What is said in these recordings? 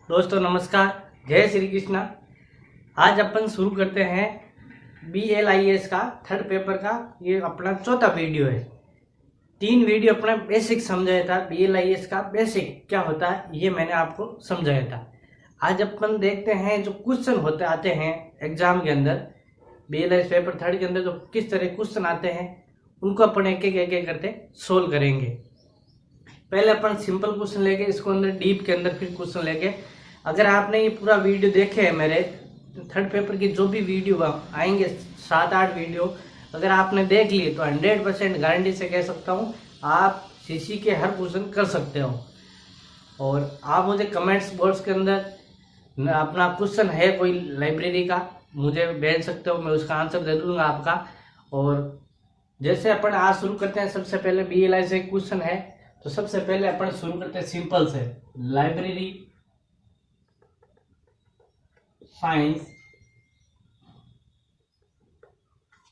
दोस्तों नमस्कार, जय श्री कृष्णा। आज अपन शुरू करते हैं BLIS का थर्ड पेपर का। ये अपना चौथा वीडियो है। 3 वीडियो अपना बेसिक समझाया था। BLIS का बेसिक क्या होता है ये मैंने आपको समझाया था। आज अपन देखते हैं जो क्वेश्चन होते आते हैं एग्जाम के अंदर, BLIS पेपर थर्ड के अंदर जो किस तरह क्वेश्चन आते हैं उनको अपन एक एक करते सोल्व करेंगे। पहले अपन सिंपल क्वेश्चन लेके इसको अंदर डीप के अंदर फिर क्वेश्चन लेके, अगर आपने ये पूरा वीडियो देखे है मेरे थर्ड पेपर की जो भी वीडियो आएंगे 7-8 वीडियो अगर आपने देख लिए तो 100% गारंटी से कह सकता हूँ आप CC के हर क्वेश्चन कर सकते हो। और आप मुझे कमेंट्स बॉक्स के अंदर अपना क्वेश्चन है कोई लाइब्रेरी का मुझे भेज सकते हो, मैं उसका आंसर दे दूंगा आपका। और जैसे अपन आज शुरू करते हैं, सबसे पहले BLIS से क्वेश्चन है तो सबसे पहले अपन शुरू करते हैं सिंपल से। लाइब्रेरी साइंस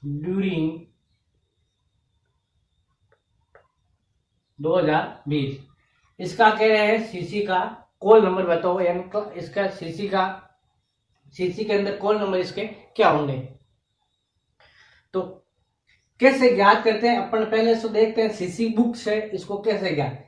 ड्यूरिंग 2020, इसका कह रहे हैं CC का कॉल नंबर बताओ, यानी इसका CC के अंदर कॉल नंबर इसके क्या होंगे। तो कैसे ज्ञात करते हैं अपन पहले से देखते हैं CC बुक से इसको कैसे ज्ञात।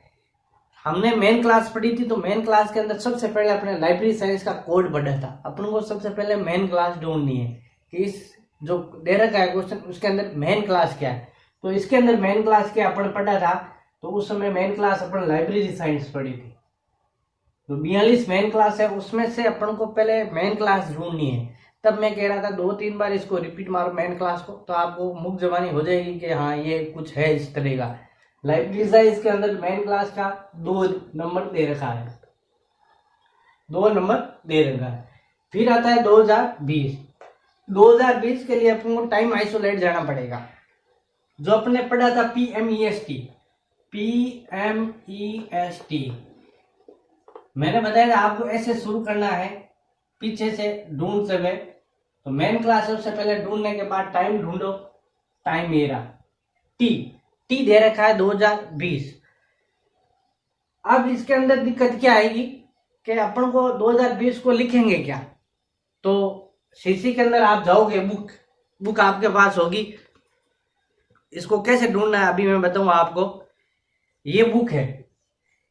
हमने मेन क्लास पढ़ी थी तो मेन क्लास के अंदर सबसे पहले अपने लाइब्रेरी साइंस का कोड पढ़ा था। अपन को सबसे पहले मेन क्लास ढूंढनी है कि इस जो दे रखा है क्वेश्चन उसके अंदर मेन क्लास क्या है। तो इसके अंदर मेन क्लास क्या अपन पढ़ा था, तो उस समय मेन क्लास अपन लाइब्रेरी साइंस पढ़ी थी। तो 42 मेन क्लास है, उसमें से अपन को पहले मेन क्लास ढूंढनी है। तब मैं कह रहा था 2-3 बार इसको रिपीट मारो मेन क्लास को तो आपको मुख जबानी हो जाएगी कि हाँ ये कुछ है इस तरह का। लाइब्रेरी साइंस के अंदर मेन क्लास का 2 नंबर दे रखा है, 2 नंबर दे रखा है। फिर आता है 2020 के लिए अपन को टाइम आइसोलेट जाना पड़ेगा। जो अपने पढ़ा था PMEST, मैंने बताया था आपको ऐसे शुरू करना है पीछे से ढूंढते हुए। तो मेन क्लास सबसे पहले ढूंढने के बाद टाइम ढूंढो, टाइम मेरा टी दे रखा है 2020। अब इसके अंदर दिक्कत क्या आएगी कि अपन को 2020 को लिखेंगे क्या। तो CC के अंदर आप जाओगे, बुक आपके पास होगी। इसको कैसे ढूंढना है अभी मैं बताऊंगा आपको। ये बुक है,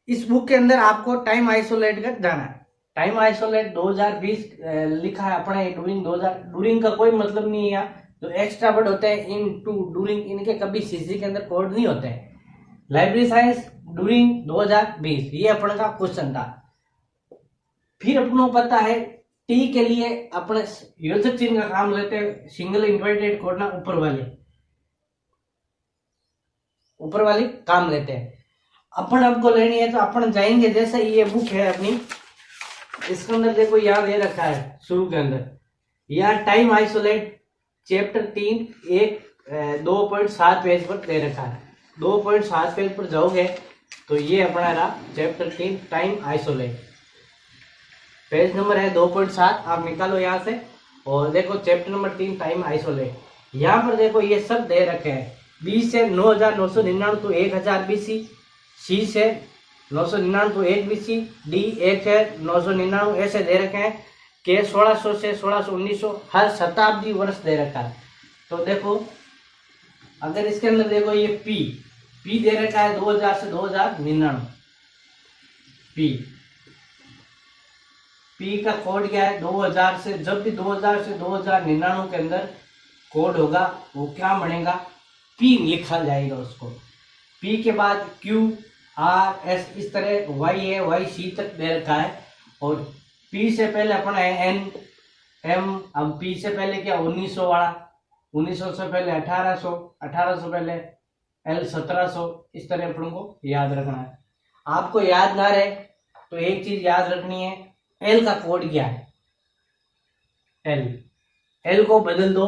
इस बुक के अंदर आपको टाइम आइसोलेट कर जाना है। टाइम आइसोलेट 2020 लिखा है अपने डूरिंग का कोई मतलब नहीं है यहाँ। जो एक्स्ट्रा वर्ड होते हैं इन टू डूरिंग, इनके कभी CC के अंदर कोड नहीं होते हैं। लाइब्रेरी साइंस डूरिंग 2020 ये अपन का क्वेश्चन था। फिर अपनों पता है टी के लिए अपने योजक चिन्ह का काम लेते हैं, सिंगल इन्वर्टेड कोड ऊपर वाली काम लेते हैं। अपन आपको लेनी है तो अपन जाएंगे, जैसे ये बुक है अपनी, इसके अंदर देखो यहाँ दे रखा है शुरू के अंदर यहाँ टाइम आइसोलेट चैप्टर 3 2.7 पेज पर दे रखा है। 2.7 पेज पर जाओगे तो ये अपना रहा chapter 3 time isolate, page number है 2.7। आप निकालो यहाँ से और देखो चैप्टर नंबर 3 टाइम आइसोलेट। यहाँ पर देखो ये सब दे रखे हैं। B से 9999 तो 1000 BC, C से 999 तो 1 BC, D 1 है 999 ऐसे दे रखे हैं कि 1600 से 1600 1900 हर शताब्दी वर्ष दे रखा है। तो देखो अगर इसके अंदर देखो ये P दे रखा है 2000 से 2099। P का कोड क्या है 2000 से, जब भी 2000 से 2099 के अंदर कोड होगा वो क्या बनेगा, P लिखा जाएगा उसको। P के बाद Q R S इस तरह Y है, Y C तक दे रखा है। और P से पहले अपना है N M। अब P से पहले क्या 1900 वाला, 1900 से पहले 1800, 1800 पहले L 1700, इस तरह अपन को याद रखना है। आपको याद ना रहे तो एक चीज याद रखनी है, L का कोड क्या है। L को बदल दो,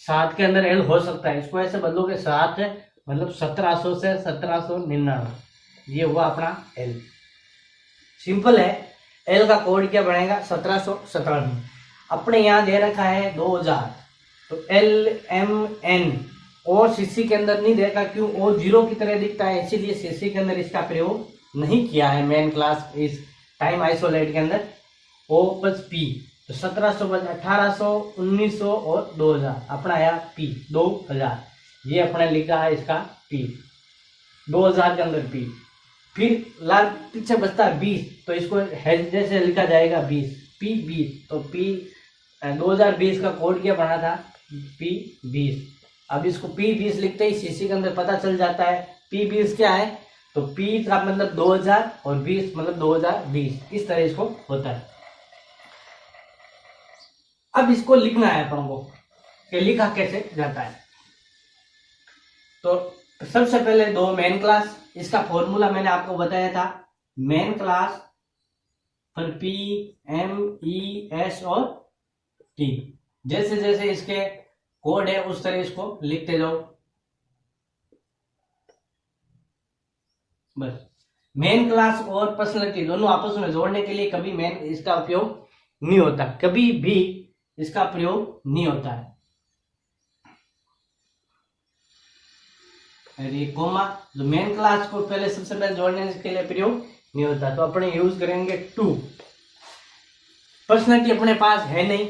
7 के अंदर L हो सकता है, इसको ऐसे बदलोगे 7 है मतलब 1700 से 1799, ये हुआ अपना L। सिंपल है। L का कोड क्या बनेगा 1797। अपने यहाँ दे रखा है 2000 तो L M N और CC के अंदर नहीं देखा, क्यों O 0 की तरह दिखता है, इसीलिए CC के अंदर इसका प्रयोग नहीं किया है मेन क्लास इस टाइम आइसोलेट के अंदर ओ प्लस पी, तो 1700 प्लस 1800, 1900 और 2000 अपना आया पी 2000। ये अपने लिखा है इसका पी 2000 के अंदर पी। फिर लाल पीछे बचता है 20, तो इसको जैसे लिखा जाएगा 20 पी 20, तो पी 2020 का कोड क्या बना था पी 20। अब इसको पी 20 लिखते ही सीसी के अंदर पता चल जाता है पी 20 क्या है, तो पी का मतलब 2000 और 20 मतलब 2020, इस तरह इसको होता है। अब इसको लिखना है अपन को कि लिखा कैसे जाता है। तो सबसे पहले दो मेन क्लास, इसका फॉर्मूला मैंने आपको बताया था, मेन क्लास फिर पी एम ई एस और टी। जैसे जैसे इसके कोड है उस तरह इसको लिखते जाओ बस। मेन क्लास और पर्सनैलिटी दोनों आपस में जोड़ने के लिए कभी मेन इसका उपयोग नहीं होता, कभी भी इसका प्रयोग नहीं होता है। ये कोमा जो मेन क्लास को पहले सबसे पहले जोड़ने के लिए प्रयोग नहीं होता, तो अपने यूज करेंगे टू। पर्सनैलिटी अपने पास है नहीं,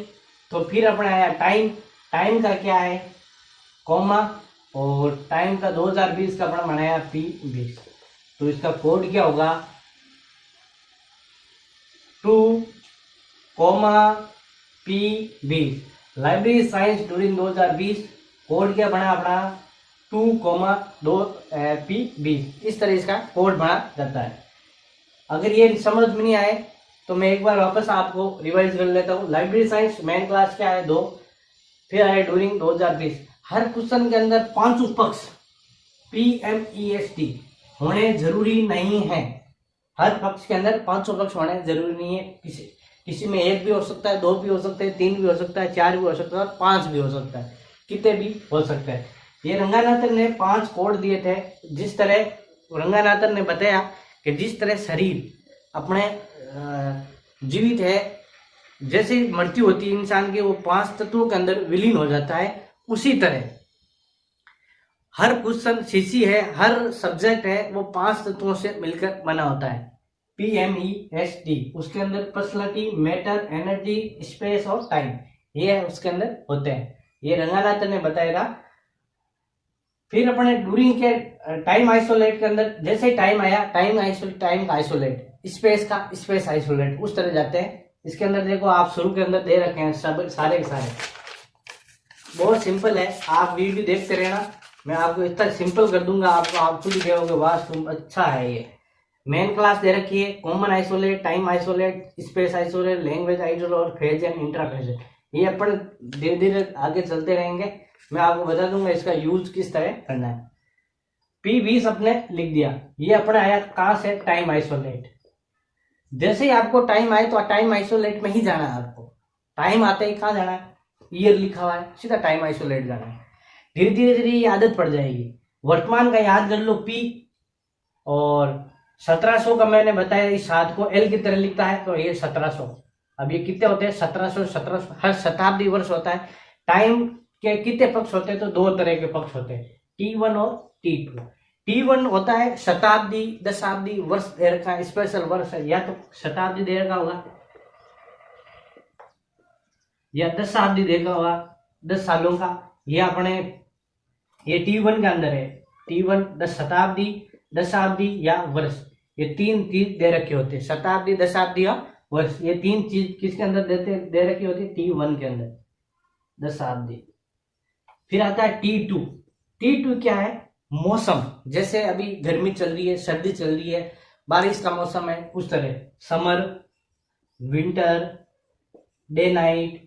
तो फिर अपने आया टाइम, टाइम का क्या है कोमा, और टाइम का 2020 का अपना बनाया पी 20, तो इसका कोड क्या होगा 2 comma P 20। Library science during 2020 code क्या बना अपना 2 कोमा 2 पी 20, इस तरह इसका कोड बना जाता है। अगर ये समझ में नहीं आए तो मैं एक बार वापस आपको रिवाइज कर लेता हूँ। लाइब्रेरी साइंस मेन क्लास क्या है 2, फिर आए ड्यूरिंग 2020। हर क्वेश्चन के अंदर 5 पक्ष PMEST होने जरूरी नहीं है, हर पक्ष के अंदर 5 पक्ष होने जरूरी नहीं है। किसी में 1 भी हो सकता है, 2 भी हो सकते हैं, 3 भी हो सकता है, 4 भी हो सकता है और 5 भी हो सकता है, कितने भी हो सकता है। ये रंगानाथन ने 5 कोड दिए थे। जिस तरह रंगानाथन ने बताया कि जिस तरह शरीर अपने जीवित है, जैसे मृत्यु होती है इंसान की वो 5 तत्वों के अंदर विलीन हो जाता है, उसी तरह हर क्वेश्चन सीसी है, हर सब्जेक्ट है वो 5 तत्वों से मिलकर बना होता है PMEST। उसके अंदर पर्सनैलिटी, मैटर, एनर्जी, स्पेस और टाइम, ये उसके अंदर होते हैं। ये रंगानाथन ने बताया। फिर अपने ड्यूरिंग के टाइम आइसोलेट के अंदर जैसे टाइम आया टाइम का आइसोलेट, स्पेस का स्पेस आइसोलेट, उस तरह जाते हैं। इसके अंदर देखो आप शुरू के अंदर दे रखे हैं सब सारे के सारे, बहुत सिंपल है। आप वीडियो देखते रहना, मैं आपको इतना सिंपल कर दूंगा, आपको आप खुद कहोगे वाह अच्छा है। ये मेन क्लास दे रखी है, common isolate, time isolate, space isolate, language isolate और फेज एंड इंट्राफेज। ये अपन धीरे धीरे आगे चलते रहेंगे, मैं आपको बता दूंगा इसका यूज किस तरह करना है। P20 अपने लिख दिया, ये अपना आया कहां से टाइम आइसोलेट। जैसे ही आपको टाइम आए तो टाइम आइसोलेट में ही जाना है। आपको टाइम आते ही कहाँ जाना है, ईयर लिखा हुआ है, सीधा टाइम आइसोलेट जाना है। धीरे धीरे धीरे ये आदत पड़ जाएगी। वर्तमान का याद कर लो P, और 1700 का मैंने बताया इस 7 को L की तरह लिखता है, तो ये 1700। अब ये कितने होते हैं 1700, हर शताब्दी वर्ष होता है। टाइम के कितने पक्ष होते हैं, तो 2 तरह के पक्ष होते हैं, T1 और T2। T1 होता है शताब्दी, दशाब्दी, वर्ष दे रखा है, स्पेशल वर्ष है, या तो शताब्दी दे रखा होगा या दशाब्दी देखा होगा, 10 सालों का। ये अपने ये T1 के अंदर है। T1 10 शताब्दी, दशाब्दी या वर्ष, ये 3 चीज दे रखे होते हैं, शताब्दी, दशाब्दी या वर्ष। ये 3 चीज किसके अंदर दे रखी होती है, T1 के अंदर, दशाब्दी। फिर आता है T2। T2 क्या है, मौसम। जैसे अभी गर्मी चल रही है, सर्दी चल रही है, बारिश का मौसम है, उस तरह समर, विंटर, डे नाइट,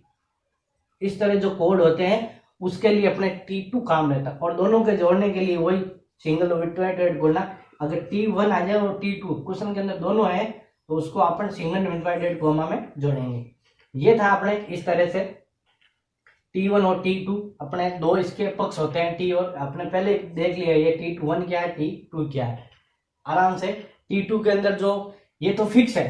इस तरह जो कोड होते हैं उसके लिए अपने T2 काम रहता है। और दोनों के जोड़ने के लिए वही सिंगल इन्वर्टेड बोलना। अगर T1 आ जाए और T2 क्वेश्चन के अंदर दोनों आए तो उसको अपन सिंगल इन्वर्टेड कोमा में जोड़ेंगे। ये था अपने इस तरह से T1 और T2 अपने 2 इसके पक्ष होते हैं। T और अपने पहले देख लिया ये T1 क्या है, T2 क्या है आराम से। T2 के अंदर जो ये तो फिक्स है,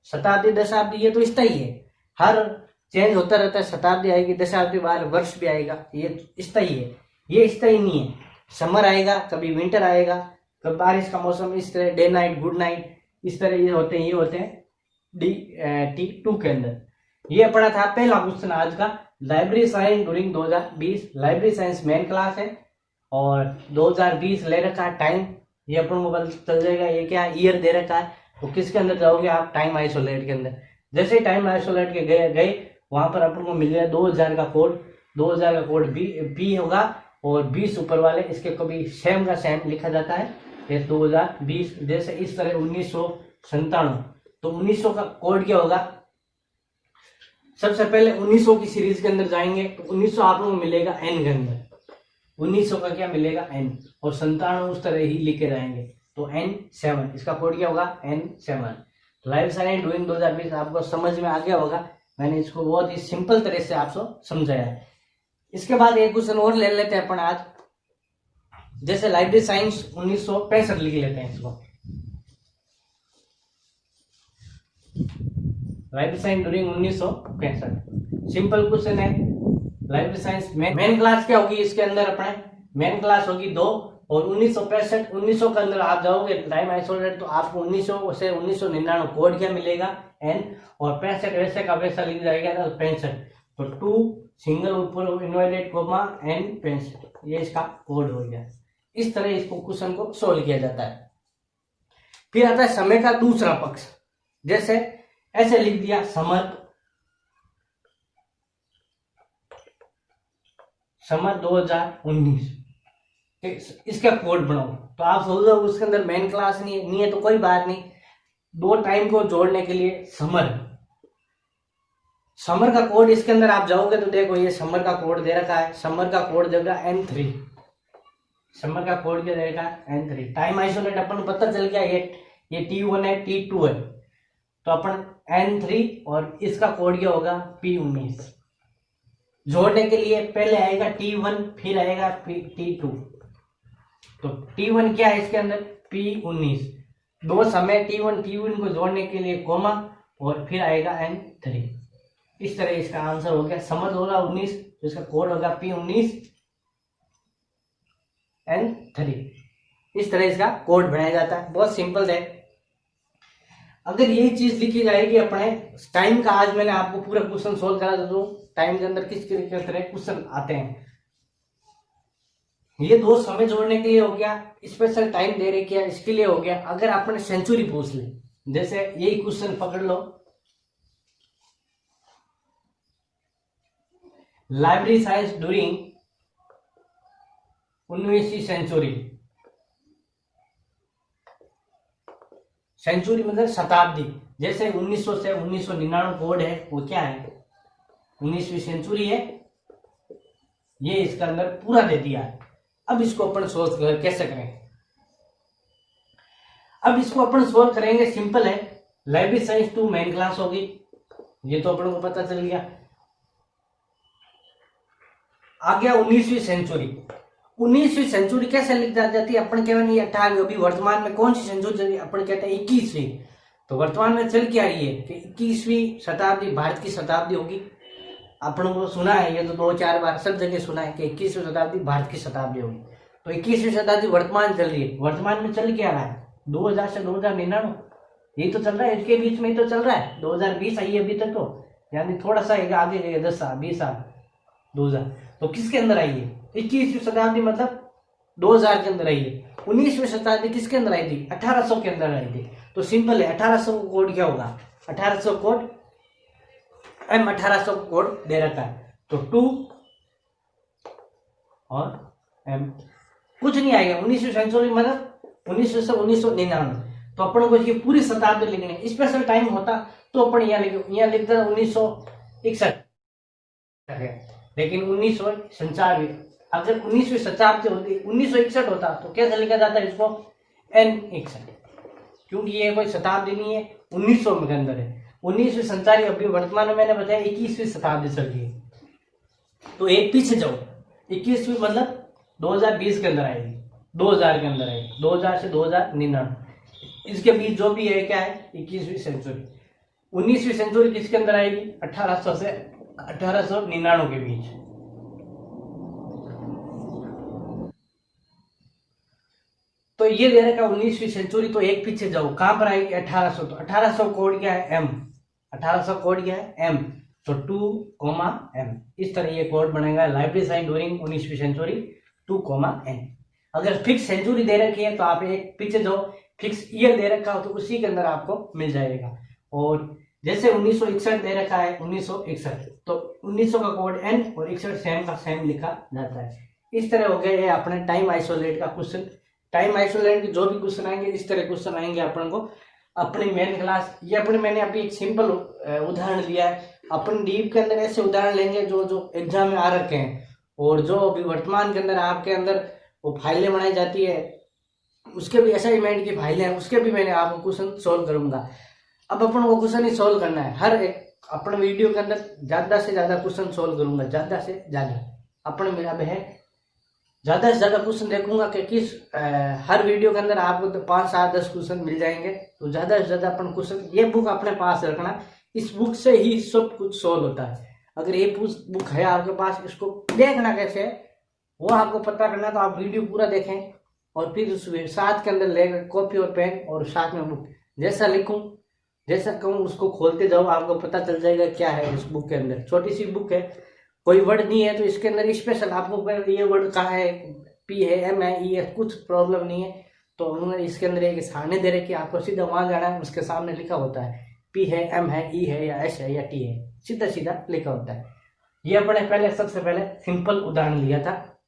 शताब्दी, दशाब्दी, ये तो स्थायी है, हर चेंज होता रहता है, शताब्दी आएगी, दशाब्दी बार, वर्ष भी आएगा, ये स्थायी है। ये स्थायी नहीं है, समर आएगा, कभी विंटर आएगा, कभी बारिश का मौसम, इस तरह डे नाइट, गुड नाइट, इस तरह ये होते हैं T2 के अंदर। ये अपना था पहला क्वेश्चन आज का, library science during 2020। Library science main class है और 2020 ले रखा है टाइम, ये अपन को पता चल जाएगा ये क्या ईयर दे रखा है। तो किसके अंदर जाओगे आप, टाइम आइसोलेट के अंदर। जैसे ही टाइम आइसोलेट के गए वहां पर अपन को मिल गया 2000 का कोड। 2000 का कोड बी होगा और 20 ऊपर वाले इसके कभी सेम का सेम लिखा जाता है। ये 2020 जैसे इस तरह 1997, तो 1900 का कोड क्या होगा। सबसे पहले 1900 की सीरीज के अंदर जाएंगे तो 1900 आप लोगों को मिलेगा एन के अंदर। 1900 का क्या मिलेगा एन, और 97 उस तरह ही लिखे जाएंगे तो N7, इसका कोड क्या होगा N7। लाइव साइंस ड्यूरिंग 2020 आपको समझ में आ गया होगा, मैंने इसको बहुत ही सिंपल तरह से आपको समझाया है। इसके बाद एक क्वेश्चन और ले लेते हैं अपन आज, जैसे लाइब्रेरी साइंस 1965 लिख लेते हैं इसको। Library science during 1965 simple question है। लाइब्रेरी साइंस मेन क्लास क्या होगी, इसके अंदर अपने मेन क्लास होगी 2 और 1965 1900 के अंदर आप जाओगे टाइम आइसोलेट तो आपको 1900 से 1999 कोड क्या मिलेगा एन, और 65 वैसे का वैसा लिख जाएगा ना 65, तो 2 सिंगल ऊपर इनवर्टेड कोमा एन 65, ये इसका कोड हो गया। इस तरह इसको क्वेश्चन को सोल्व किया जाता है। फिर आता है समय का दूसरा पक्ष, जैसे ऐसे लिख दिया समर 2019, इसका कोड बनाओ। तो आप सोचो उसके अंदर मेन क्लास नहीं है तो कोई बात नहीं, दो टाइम को जोड़ने के लिए समर का कोड इसके अंदर आप जाओगे तो देखो ये समर का कोड दे रखा है। समर का कोड देगा N3, समर का कोड क्या देगा N3। टाइम आइसोलेट अपन को पता चल गया ये T1 है T2 है, तो अपन N3 और इसका कोड क्या होगा P19। जोड़ने के लिए पहले आएगा T1 फिर आएगा T2, तो T1 क्या है इसके अंदर P19, दो समय T1 को जोड़ने के लिए कोमा और फिर आएगा N3। इस तरह इसका आंसर हो गया समर होगा 19, तो इसका कोड होगा P19 N3। इस तरह इसका कोड बनाया जाता है, बहुत सिंपल है। अगर यही चीज लिखी जाएगी अपने टाइम का, आज मैंने आपको पूरा क्वेश्चन सोल्व करा दो टाइम के अंदर किस तरह क्वेश्चन आते हैं। ये दो समय जोड़ने के लिए हो गया, स्पेशल टाइम दे रही किया इसके लिए हो गया। अगर आपने सेंचुरी पूछ ली, जैसे यही क्वेश्चन पकड़ लो, लाइब्रेरी साइंस ड्यूरिंग 19वीं सेंचुरी, सेंचुरी मतलब शताब्दी, जैसे 1900 से 1999 कोड है वो क्या है 19वीं सेंचुरी है, ये इसके अंदर पूरा दे दिया है। अब इसको अपन सोल्व कैसे करें, अब इसको अपन सोल्व करेंगे, सिंपल है। लाइब्रेरी साइंस 2 मेन क्लास होगी, ये तो अपन को पता चल गया। आ गया 19वीं सेंचुरी। 19वीं सेंचुरी कैसे लिख जाती है, अपन कहते हैं 18वीं, अभी वर्तमान में कौन सी सेंचुरी अपन कहते हैं 21वीं, तो वर्तमान में चल क्या रही है कि 21वीं शताब्दी भारत की शताब्दी होगी। अपन को सुना है ये तो 2-4 बार सब जगह सुना है कि 21वीं शताब्दी भारत की शताब्दी होगी। तो 21वीं शताब्दी वर्तमान चल रही है, वर्तमान में चल क्या रहा है 2000 से 2099, यही तो चल रहा है, इसके बीच में ही तो चल रहा है। 2020 आई है अभी तक, तो यानी थोड़ा सा आगे गए 10 साल 20 साल 2000, तो किसके अंदर आई है 21वीं शताब्दी मतलब 2000 के अंदर आई है। 19वीं शताब्दी किसके अंदर आई थी 1800 के अंदर आई थी। तो सिंपल है 1800 कोड क्या होगा 1800 कोड M1800 कोड दे रखा है, तो 2 और M कुछ नहीं आएगा। 19वीं सेंचुरी मतलब 1900 से 1999, तो अपन को ये पूरी शताब्दी लिखनी है। स्पेशल टाइम होता तो अपन यहाँ लिखते 1961, लेकिन 1997, अगर 19वीं शताब्दी होती 1961 होता तो कैसे लिखा जाता है इसको N61, क्योंकि ये कोई शताब्दी नहीं है 1900 के अंदर है। 19वीं शताब्दी अभी वर्तमान में मैंने बताया 21वीं शताब्दी चल रही है, तो एक पीछे जाओ 21वीं मतलब 2020 के अंदर आएगी, 2000 के अंदर आएगी, 2000 से 2099, इसके बीच जो भी है क्या है 21वीं सेंचुरी। 19वीं सेंचुरी किसके अंदर आएगी 1800 से 1899 के बीच। तो ये दे रखा 19वीं सेंचुरी, तो एक पीछे जाओ, कहां पर आएगी 1800, तो 1800 कोड क्या है एम, 1800 कोड क्या है एम, तो 2,M, इस तरह ये कोड बनेगा लाइब्रेरी साइन ड्यूरिंग 19वीं सेंचुरी 2,N। अगर फिक्स सेंचुरी दे रखी है तो आप एक पीछे जो फिक्स ईयर दे रखा हो तो उसी के अंदर आपको मिल जाएगा। और जैसे 1961 दे रखा है 1961, तो 1900 का कोड N और 61 सेम का सेम लिखा जाता है। इस तरह हो गया ये अपने टाइम आइसोलेट का क्वेश्चन। टाइम आइसोलेट के जो भी क्वेश्चन आएंगे इस तरह क्वेश्चन आएंगे अपन को अपनी मेन क्लास। ये अपने मैंने अभी एक सिंपल उदाहरण लिया है, अपन डीप के अंदर ऐसे उदाहरण लेंगे जो जो एग्जाम में आ रखे हैं, और जो अभी वर्तमान के अंदर आपके अंदर वो फाइलें बनाई जाती है उसके भी असाइनमेंट की फाइलें हैं, उसके भी मैंने आपको क्वेश्चन सोल्व करूंगा। अब अपन वो क्वेश्चन ही सोल्व करना है, हर एक अपन वीडियो के अंदर ज्यादा से ज्यादा क्वेश्चन सोल्व करूंगा, ज्यादा से ज्यादा अपन में अब है ज्यादा से ज्यादा क्वेश्चन देखूंगा कि किस हर वीडियो के अंदर आपको तो 5, 7, 10 क्वेश्चन मिल जाएंगे। तो ज्यादा से ज्यादा अपन क्वेश्चन, ये बुक अपने पास रखना, इस बुक से ही सब कुछ सोल्व होता है। अगर ये बुक है आपके पास, इसको देखना कैसे है वो आपको पता करना, तो आप वीडियो पूरा देखें और फिर उस साथ के अंदर लेकर कॉपी और पेन और साथ में बुक, जैसा लिखूं जैसा कहूँ उसको खोलते जाओ, आपको पता चल जाएगा क्या है इस बुक के अंदर। छोटी सी बुक है, कोई वर्ड नहीं है तो इसके अंदर स्पेशल आपको ये वर्ड कहाँ है, पी है, एम है, ई है, कुछ प्रॉब्लम नहीं है। तो उन्होंने इसके अंदर एक सारणी दे रखी है, आपको सीधा वहां जाना है, उसके सामने लिखा होता है पी है, एम है, ई है या एस है या टी है, सीधा सीधा लिखा होता है। ये अपने पहले सबसे पहले सिंपल उदाहरण लिया था।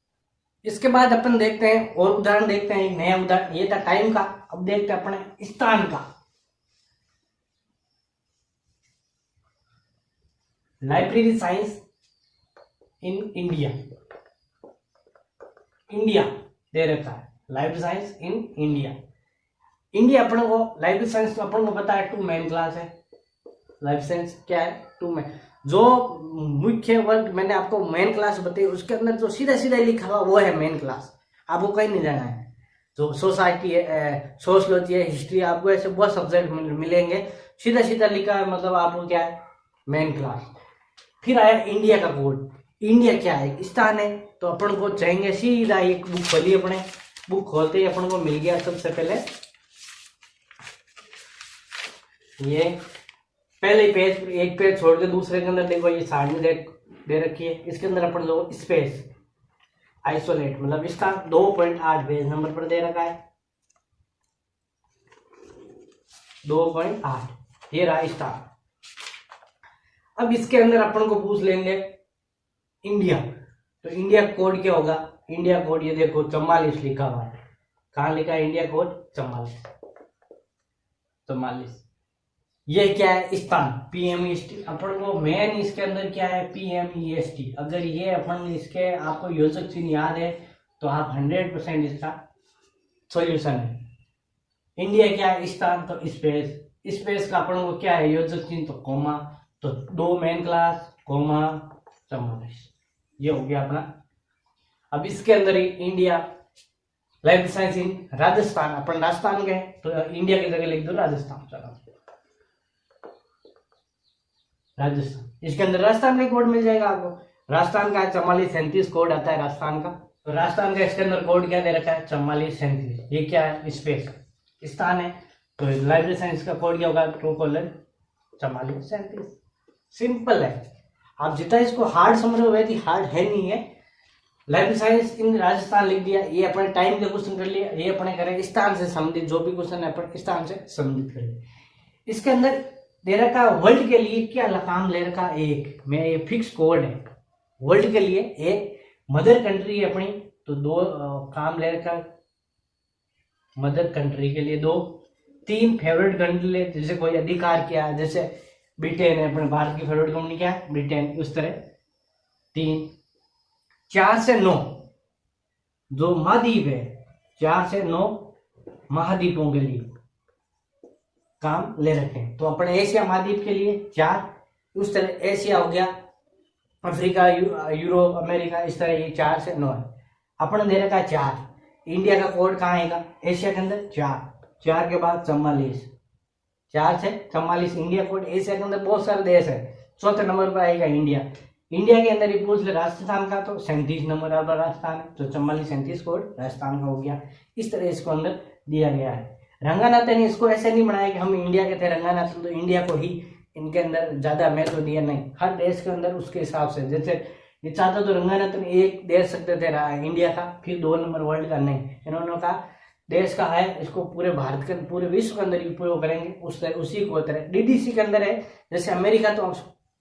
इसके बाद अपन देखते हैं और उदाहरण देखते हैं, एक नया उदाहरण, ये था टाइम का। अब देखते हैं अपने स्थान का। Library science in India, India दे रखा है library science in India. India अपन को लाइब्रेरी साइंस तो अपन को पता है 2 मेन क्लास है। लाइब्रेरी साइंस क्या है 2 मेन, जो मुख्य वर्ग मैंने आपको मेन क्लास बताई उसके अंदर जो सीधा सीधा लिखा हुआ वो है मेन क्लास, आपको कहीं नहीं जाना है। जो सोसाइटी है, सोशलॉजी है, हिस्ट्री, आपको ऐसे बहुत सब्जेक्ट मिलेंगे, सीधा सीधा लिखा है, मतलब आपको क्या है मेन क्लास। फिर आया इंडिया का कोड। इंडिया क्या है, स्थान है, तो अपन को चाहेंगे सीधा एक बुक खोली, अपने बुक खोलते ही अपन को मिल गया सबसे पहले ये पहले पेज, एक पेज छोड़ के दूसरे के अंदर देखो ये सारणी दे रखी है, इसके अंदर अपन लोग स्पेस आइसोलेट मतलब इसका 2.8 पेज नंबर पर दे रखा है, 2.8, ये रहा स्थान। अब इसके अंदर अपन को पूछ लेंगे इंडिया, तो इंडिया कोड क्या होगा, इंडिया कोड ये देखो 44 लिखा हुआ है, कहाँ लिखा है इंडिया कोड 44। ये क्या है स्थान PMEST, अपन को मेन इसके अंदर क्या है PMEST। अगर ये अपन इसके आपको योजक चिन्ह याद है तो आप 100% इसका सॉल्यूशन है। इंडिया क्या है स्थान, तो स्पेस, स्पेस का अपन को क्या है योजक चिन्ह, तो कोमा, तो 2 मेन क्लास कोमा 44, ये हो गया अपना। अब इसके अंदर ही इंडिया लाइफ साइंस इन राजस्थान, अपन राजस्थान गए तो इंडिया की जगह लिख दो राजस्थान, चलो राजस्थान, इसके अंदर राजस्थान का कोड मिल जाएगा आपको। राजस्थान का 4437 कोड आता है राजस्थान का, तो राजस्थान का इसके अंदर कोड क्या दे रखा है 4437, ये क्या है स्पेस स्थान है, तो लाइब्रेरी साइंस का कोड क्या होगा 2:4437। सिंपल है, आप जितना इसको हार्ड समझ रहे हो वैसे हार्ड है नहीं है। लाइब्रेरी साइंस इन राजस्थान लिख दिया, ये अपने टाइम का क्वेश्चन कर लिया, ये अपने करें स्थान से संबंधित जो भी क्वेश्चन है अपन स्थान से संबंधित करेंगे। इसके अंदर दे रखा वर्ल्ड के लिए क्या काम ले रखा एक में, ये फिक्स कोड है वर्ल्ड के लिए, एक मदर कंट्री है अपनी, तो 2 काम ले रखा मदर कंट्री के लिए 2, 3 फेवरेट कंट्री ले, जैसे कोई अधिकार किया, जैसे ब्रिटेन है अपने भारत की फेवरेट कंपनी क्या है ब्रिटेन, उस तरह 3, 4 से 9 जो महाद्वीप है, 4 से 9 महाद्वीपों के लिए काम ले रखे हैं। तो अपने एशिया महाद्वीप के लिए 4, उस तरह एशिया हो गया, अफ्रीका, यूरोप, अमेरिका, इस तरह ये 4 से 9 है। अपने दे रखा 4, इंडिया का कोड कहाँ आएगा एशिया के अंदर 4 के बाद 44, 4 से 44 इंडिया कोड। एशिया के अंदर बहुत सारे देश है, चौथे नंबर पर आएगा इंडिया। इंडिया के अंदर ही पूछ ले राजस्थान का, तो 37 नंबर पर राजस्थान है, तो 4437 कोड राजस्थान का हो गया। इस तरह इसको अंदर दिया गया है। रंगानाथन इसको ऐसे नहीं बनाया कि हम इंडिया के थे रंगानाथन तो इंडिया को ही इनके अंदर ज्यादा महत्व दिया, नहीं, हर देश के अंदर उसके हिसाब से। जैसे ये चाहता तो रंगानाथन एक दे सकते थे इंडिया का, फिर 2 नंबर वर्ल्ड का, नहीं, इन्होंने कहा देश का है, इसको पूरे भारत के पूरे विश्व के अंदर उपयोग करेंगे, उसी को तरह डीडीसी के अंदर है। जैसे अमेरिका तो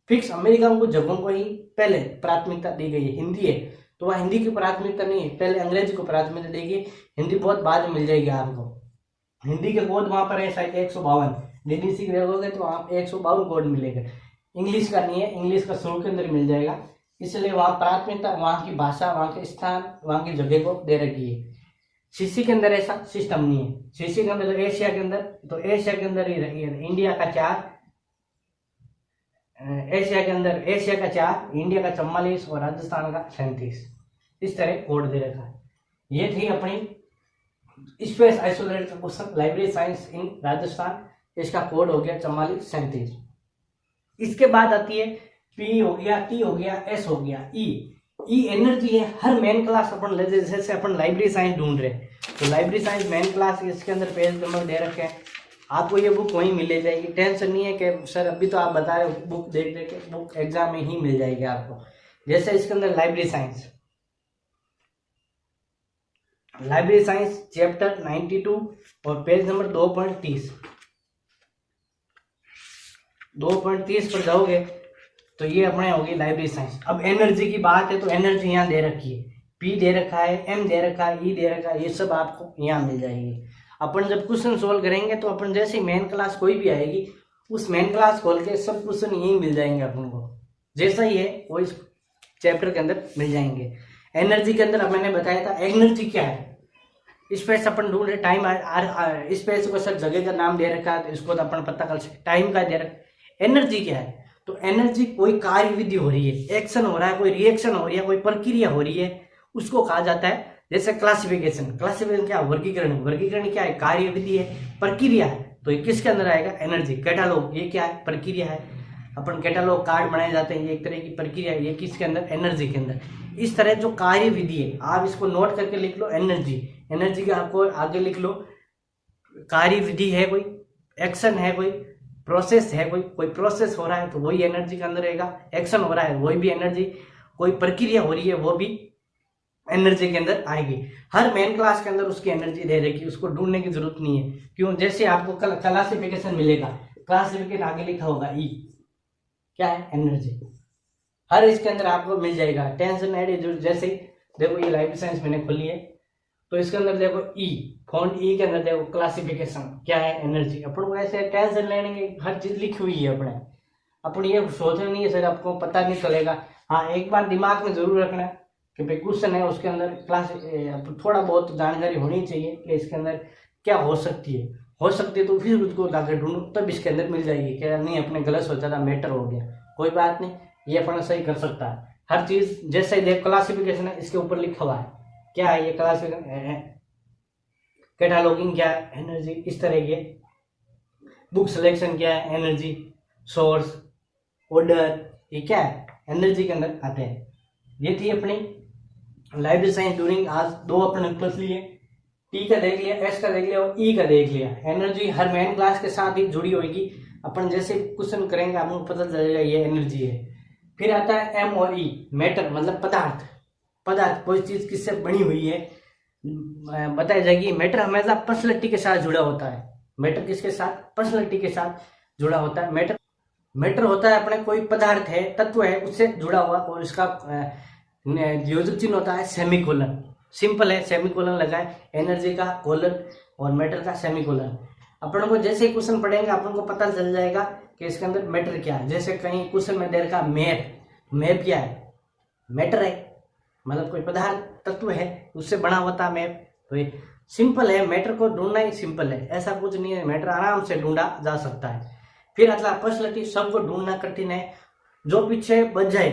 फिक्स अमेरिका को जगहों को ही पहले प्राथमिकता दी गई है, हिंदी है तो वह हिंदी की प्राथमिकता नहीं है, पहले अंग्रेजी को प्राथमिकता देगी, हिंदी बहुत बाद में मिल जाएगी आपको। हिंदी के कोड वहां पर है शायद 152, डीडीसी देखोगे तो वहां 152 कोड मिलेगा। इंग्लिश का नहीं है, इंग्लिश का शुरू के अंदर मिल जाएगा, इसलिए वहां प्राथमिकता वहां की भाषा, वहां के स्थान, वहां की जगह को दे रखी है। सीसी के अंदर ऐसा सिस्टम नहीं है। सीसी के अंदर तो एशिया के अंदर ही रही है, इंडिया का 4, एशिया का 4, इंडिया का 44 और राजस्थान का 37, इस तरह कोड दे रखा है। ये थी अपनी स्पेस आइसोलेटेड का क्वेश्चन, लाइब्रेरी साइंस इन राजस्थान, इसका कोड हो गया 44 37। इसके बाद आती है पी हो गया, टी हो गया, एस हो गया, ई एनर्जी है। हर मेन क्लास अपन ले, जैसे अपन लाइब्रेरी साइंस ढूंढ रहे हैं तो लाइब्रेरी साइंस मेन क्लास, इसके अंदर पेज नंबर दे रखे हैं, आपको ये बुक वहीं मिल जाएगी, टेंशन नहीं है कि सर अभी तो आप बता रहे हो, बुक देख देख के बुक एग्जाम में ही मिल जाएगी आपको। जैसे इसके अंदर लाइब्रेरी साइंस चैप्टर 92 और पेज नंबर 2.30 पर जाओगे तो ये अपने होगी लाइब्रेरी साइंस। अब एनर्जी की बात है तो एनर्जी यहाँ दे रखी है, पी दे रखा है, एम दे रखा है, ई दे रखा है, ये सब आपको यहाँ मिल जाएगी। अपन जब क्वेश्चन सोल्व करेंगे तो अपन जैसे मेन क्लास कोई भी आएगी उस मेन क्लास खोल के सब क्वेश्चन यही मिल जाएंगे अपन को, जैसा ही है वो इस चैप्टर के अंदर मिल जाएंगे। एनर्जी के अंदर अब मैंने बताया था एनर्जी क्या है, स्पेस अपन ढूंढ रहे, टाइम स्पेस को सर जगह का नाम दे रखा है तो इसको तो अपन पता कर सकते, टाइम का दे रखा। एनर्जी क्या है तो एनर्जी कोई कार्य विधि हो रही है, एक्शन हो रहा है, कोई रिएक्शन हो रही है, कोई प्रक्रिया हो रही है, उसको कहा जाता है। जैसे क्लासिफिकेशन क्या, वर्गीकरण क्या है, कार्य विधि है, प्रक्रिया है, तो ये किसके अंदर आएगा, एनर्जी। कैटालॉग ये क्या है, प्रक्रिया है, अपन कैटालॉग कार्ड बनाए जाते हैं, ये एक तरह की प्रक्रिया है, ये किसके अंदर, एनर्जी के अंदर। इस तरह जो कार्य विधि है आप इसको नोट करके लिख लो, एनर्जी का आपको आगे लिख लो, कार्य विधि है, कोई एक्शन है, कोई प्रोसेस है, कोई प्रोसेस हो रहा है तो वही एनर्जी के अंदर रहेगा, एक्शन हो रहा है वही भी एनर्जी, कोई प्रक्रिया हो रही है वो भी एनर्जी के अंदर आएगी। हर मेन क्लास के अंदर उसकी एनर्जी दे रहेगी, उसको ढूंढने की जरूरत नहीं है। क्यों, जैसे आपको क्लासिफिकेशन मिलेगा, क्लासिफिकेशन आगे लिखा होगा ई, क्या है, एनर्जी, हर इसके अंदर आपको मिल जाएगा, टेंशन नहीं। जैसे देखो ये लाइब्रेरी साइंस मैंने खोली है तो इसके अंदर देखो ई, फॉन्ट ई के अंदर देखो क्लासिफिकेशन क्या है, एनर्जी। अपन को ऐसे टेंशन लेने की हर चीज लिखी हुई है, अपन ये सोचना नहीं है सर आपको पता नहीं चलेगा। हाँ, एक बार दिमाग में जरूर रखना कि भाई क्वेश्चन है उसके अंदर क्लास थोड़ा बहुत जानकारी होनी चाहिए कि इसके अंदर क्या हो सकती है तो फिर उसको जाकर ढूंढो, तब इसके अंदर मिल जाएगी। क्या नहीं अपने गलत सोचा था, मैटर हो गया, कोई बात नहीं, ये अपना सही कर सकता है हर चीज। जैसे देख क्लासिफिकेशन है, इसके ऊपर लिखा हुआ है क्या है, ये क्लासिफिकेशन, कैटालॉगिंग क्या है, एनर्जी, इस तरह के। बुक सिलेक्शन क्या है, एनर्जी, सोर्स, ऑर्डर, ये क्या है, एनर्जी के अंदर आते हैं। ये थी अपनी लाइब्रेरी साइंस ड्यूरिंग आज 2 अपने प्लस लिए, टी का देख लिया, एस का देख लिया और ई का देख लिया। एनर्जी हर मेन क्लास के साथ ही जुड़ी होगी, अपन जैसे क्वेश्चन करेंगे आपको पता चलेगा ये एनर्जी है। फिर आता है एम और ई, मैटर मतलब पदार्थ, कोई चीज किससे बनी हुई है बताई जाएगी। मैटर हमेशा पर्सनैलिटी के साथ जुड़ा होता है, मैटर किसके साथ, पर्सनैलिटी के साथ जुड़ा होता है। मैटर होता है अपने कोई पदार्थ है, तत्व है, उससे जुड़ा हुआ, और इसका योजक चिन्ह होता है सेमीकोलन। सिंपल है, सेमीकोलन लगाए, एनर्जी का कोलन और मैटर का सेमीकोलन। अपन को जैसे ही क्वेश्चन पढ़ेंगे अपन को पता चल जाएगा कि इसके अंदर मैटर क्या है। जैसे कहीं क्वेश्चन में दे रखा मैप क्या है, मैटर है, मतलब कोई पदार्थ तत्व है उससे बना होता मैप। तो ये सिंपल है, मैटर को ढूंढना ही सिंपल है, ऐसा कुछ नहीं है, मैटर आराम से ढूंढा जा सकता है। फिर अगला पर्सनैलिटी, सबको ढूंढना कठिन है, जो पीछे बच जाए,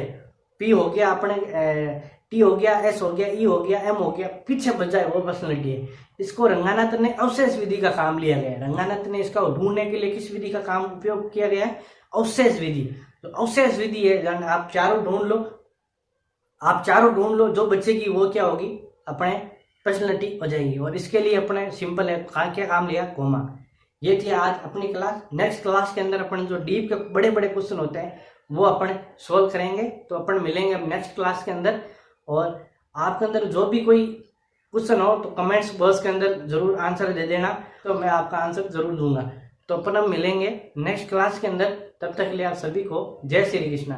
पी हो गया अपने, टी हो गया, एस हो गया, ई हो गया, एम हो गया, पीछे बच जाए वो पर्सनैलिटी है। इसको रंगानाथन ने अवशेष विधि का काम लिया गया है। रंगानाथन ने इसका ढूंढने के लिए किस विधि का काम उपयोग किया गया है, अवशेष विधि। तो अवशेष विधि है, आप चारों ढूंढ लो, जो बचेगी वो क्या होगी, अपने पर्सनैलिटी हो जाएगी। और इसके लिए अपने सिंपल है क्या काम लिया, कोमा। ये थी आज अपनी क्लास। नेक्स्ट क्लास के अंदर अपन जो डीप के बड़े बड़े क्वेश्चन होते हैं वो अपन सोल्व करेंगे। तो अपन मिलेंगे अब नेक्स्ट क्लास के अंदर। और आपके अंदर जो भी कोई क्वेश्चन हो तो कमेंट्स बॉक्स के अंदर जरूर आंसर दे देना, तो मैं आपका आंसर जरूर दूंगा। तो अपन अब मिलेंगे नेक्स्ट क्लास के अंदर। तब तक के लिए आप सभी को जय श्री कृष्णा।